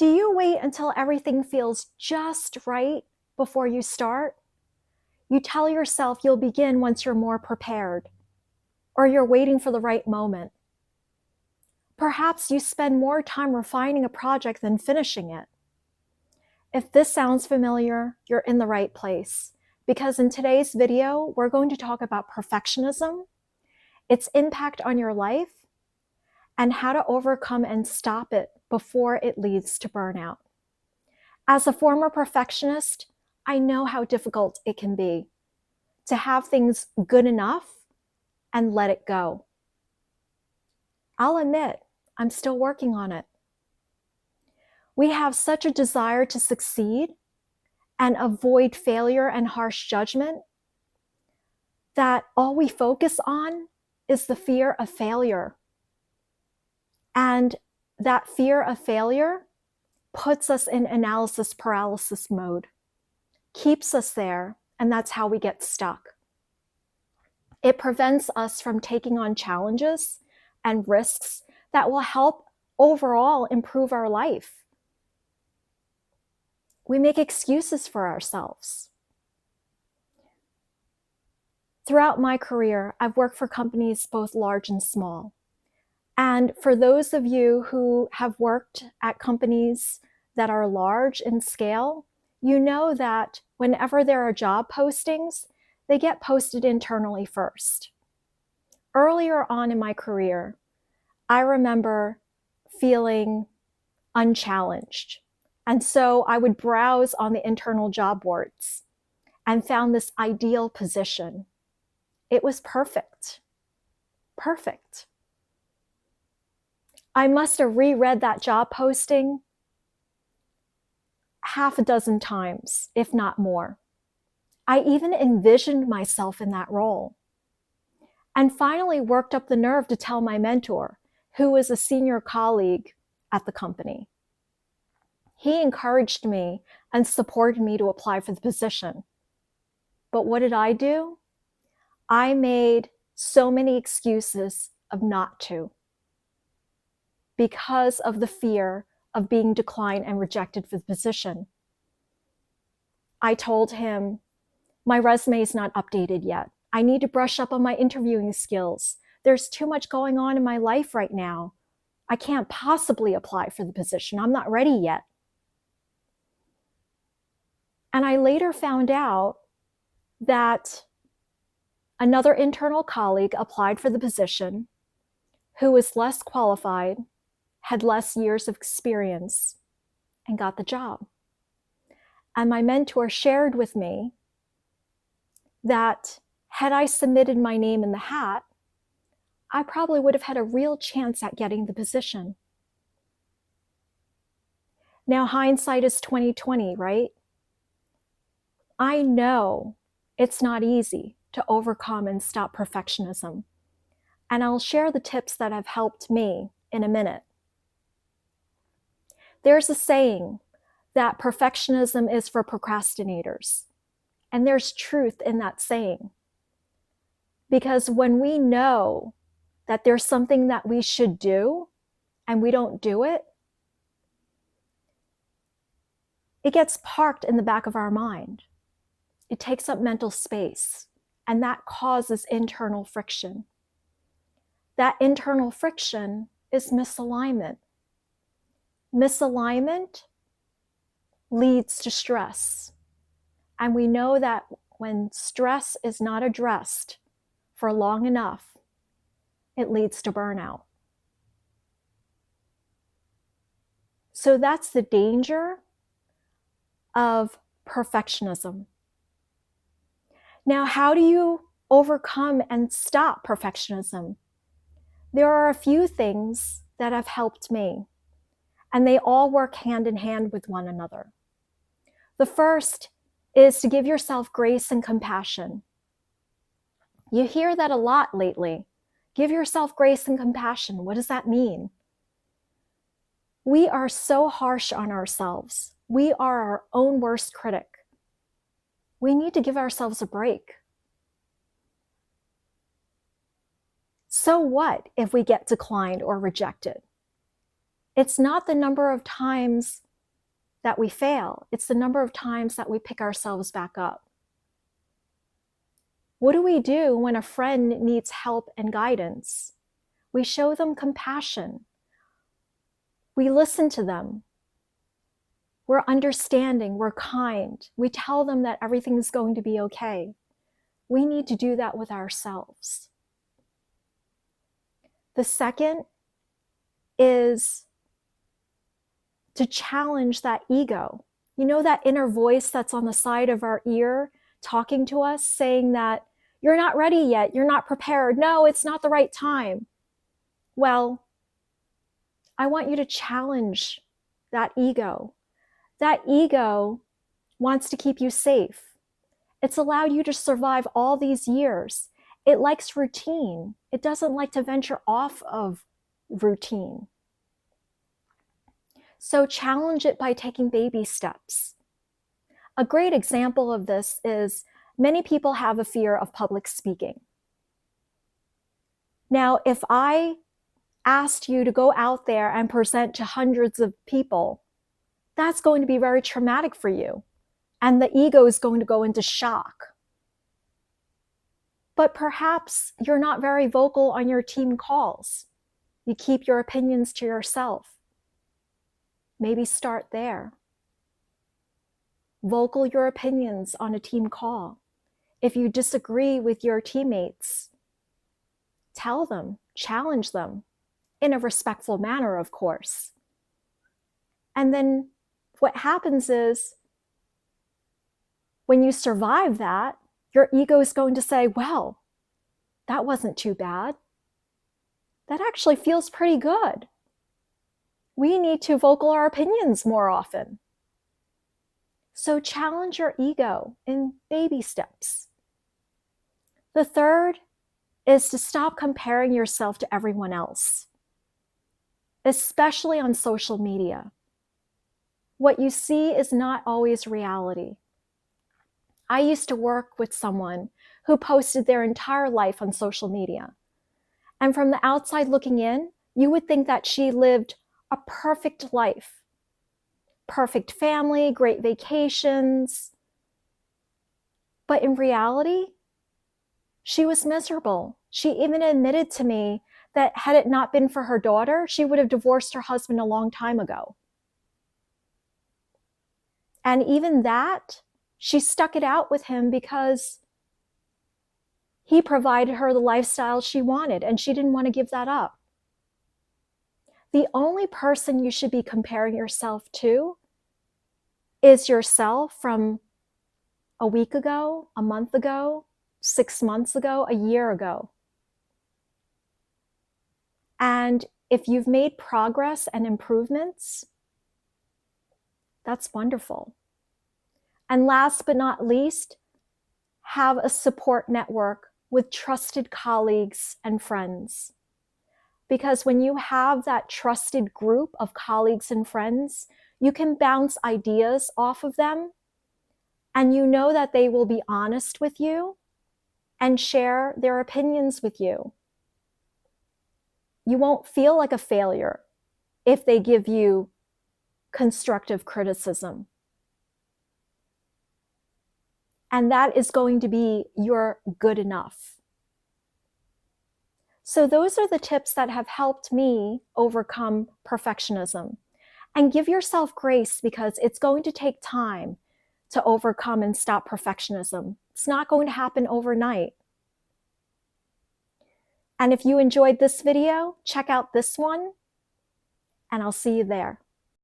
Do you wait until everything feels just right before you start? You tell yourself you'll begin once you're more prepared, or you're waiting for the right moment. Perhaps you spend more time refining a project than finishing it. If this sounds familiar, you're in the right place, because in today's video, we're going to talk about perfectionism, its impact on your life, and how to overcome and stop it before it leads to burnout. As a former perfectionist, I know how difficult it can be to have things good enough and let it go. I'll admit, I'm still working on it. We have such a desire to succeed and avoid failure and harsh judgment that all we focus on is the fear of failure. And that fear of failure puts us in analysis paralysis mode, keeps us there, and that's how we get stuck. It prevents us from taking on challenges and risks that will help overall improve our life. We make excuses for ourselves. Throughout my career, I've worked for companies both large and small. And for those of you who have worked at companies that are large in scale, you know that whenever there are job postings, they get posted internally first. Earlier on in my career, I remember feeling unchallenged. And so I would browse on the internal job boards and found this ideal position. It was perfect. Perfect. I must have reread that job posting half a dozen times, if not more. I even envisioned myself in that role. And finally worked up the nerve to tell my mentor, who was a senior colleague at the company. He encouraged me and supported me to apply for the position. But what did I do? I made so many excuses of not to, because of the fear of being declined and rejected for the position. I told him, my resume is not updated yet. I need to brush up on my interviewing skills. There's too much going on in my life right now. I can't possibly apply for the position. I'm not ready yet. And I later found out that another internal colleague applied for the position who was less qualified, had less years of experience, and got the job. And my mentor shared with me that had I submitted my name in the hat, I probably would have had a real chance at getting the position. Now, hindsight is 20/20, right? I know it's not easy to overcome and stop perfectionism. And I'll share the tips that have helped me in a minute. There's a saying that perfectionism is for procrastinators. And there's truth in that saying. Because when we know that there's something that we should do and we don't do it, it gets parked in the back of our mind. It takes up mental space, and that causes internal friction. That internal friction is misalignment. Misalignment leads to stress. And we know that when stress is not addressed for long enough, it leads to burnout. So that's the danger of perfectionism. Now, how do you overcome and stop perfectionism? There are a few things that have helped me, and they all work hand in hand with one another. The first is to give yourself grace and compassion. You hear that a lot lately. Give yourself grace and compassion. What does that mean? We are so harsh on ourselves. We are our own worst critic. We need to give ourselves a break. So what if we get declined or rejected? It's not the number of times that we fail. It's the number of times that we pick ourselves back up. What do we do when a friend needs help and guidance? We show them compassion. We listen to them. We're understanding, we're kind. We tell them that everything's going to be okay. We need to do that with ourselves. The second is to challenge that ego. You know, that inner voice that's on the side of our ear talking to us, saying that you're not ready yet, you're not prepared, no, it's not the right time. Well, I want you to challenge that ego. That ego wants to keep you safe. It's allowed you to survive all these years. It likes routine. It doesn't like to venture off of routine. So challenge it by taking baby steps. A great example of this is many people have a fear of public speaking. Now, if I asked you to go out there and present to hundreds of people, that's going to be very traumatic for you. And the ego is going to go into shock. But perhaps you're not very vocal on your team calls. You keep your opinions to yourself. Maybe start there. Vocal your opinions on a team call. If you disagree with your teammates, tell them, challenge them, in a respectful manner, of course. And then what happens is, when you survive that, your ego is going to say, well, that wasn't too bad. That actually feels pretty good. We need to vocal our opinions more often. So challenge your ego in baby steps. The third is to stop comparing yourself to everyone else, especially on social media. What you see is not always reality. I used to work with someone who posted their entire life on social media. And from the outside looking in, you would think that she lived a perfect life. Perfect family, great vacations. But in reality, she was miserable. She even admitted to me that had it not been for her daughter, she would have divorced her husband a long time ago. And even that, she stuck it out with him because he provided her the lifestyle she wanted, and she didn't want to give that up. The only person you should be comparing yourself to is yourself from a week ago, a month ago, 6 months ago, a year ago. And if you've made progress and improvements, that's wonderful. And last but not least, have a support network with trusted colleagues and friends. Because when you have that trusted group of colleagues and friends, you can bounce ideas off of them, and you know that they will be honest with you and share their opinions with you. You won't feel like a failure if they give you constructive criticism. And that is going to be your good enough. So those are the tips that have helped me overcome perfectionism. And give yourself grace, because it's going to take time to overcome and stop perfectionism. It's not going to happen overnight. And if you enjoyed this video, check out this one, and I'll see you there.